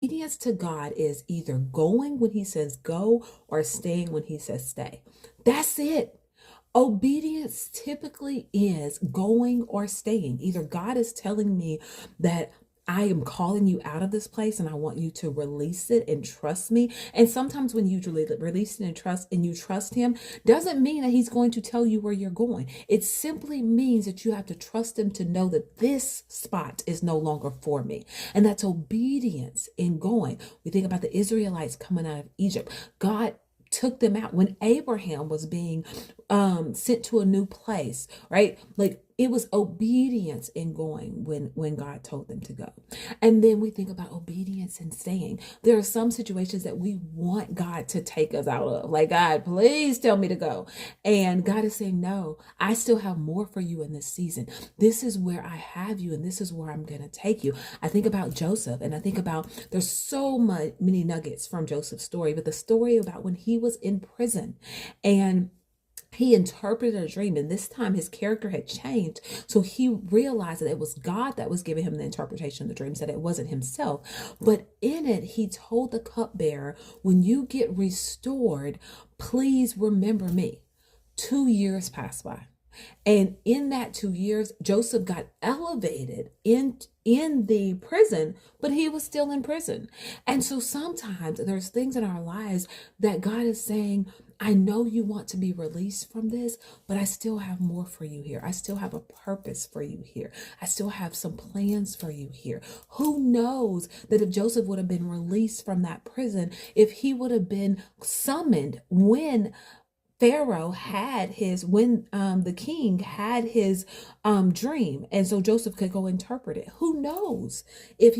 Obedience to God is either going when he says go or staying when he says stay. That's it. Obedience typically is going or staying. Either God is telling me that I am calling you out of this place and I want you to release it and trust me. And sometimes when you release it and you trust him, doesn't mean that he's going to tell you where you're going. It simply means that you have to trust him to know that this spot is no longer for me. And that's obedience in going. We think about the Israelites coming out of Egypt. God took them out when Abraham was being sent to a new place, right? Like it was obedience in going when God told them to go. And then we think about obedience and staying. There are some situations that we want God to take us out of. Like, God, please tell me to go. And God is saying, no, I still have more for you in this season. This is where I have you, and this is where I'm going to take you. I think about Joseph, and I think about there's so many nuggets from Joseph's story, but the story about when he was in prison and he interpreted a dream, and this time his character had changed. So he realized that it was God that was giving him the interpretation of the dreams, that it wasn't himself. But in it, he told the cupbearer, when you get restored, please remember me. 2 years passed by. And in that 2 years, Joseph got elevated in the prison, but he was still in prison. And so sometimes there's things in our lives that God is saying, I know you want to be released from this, but I still have more for you here. I still have a purpose for you here. I still have some plans for you here. Who knows that if Joseph would have been released from that prison, if he would have been summoned when Pharaoh had when the king had his dream, and so Joseph could go interpret it. Who knows if he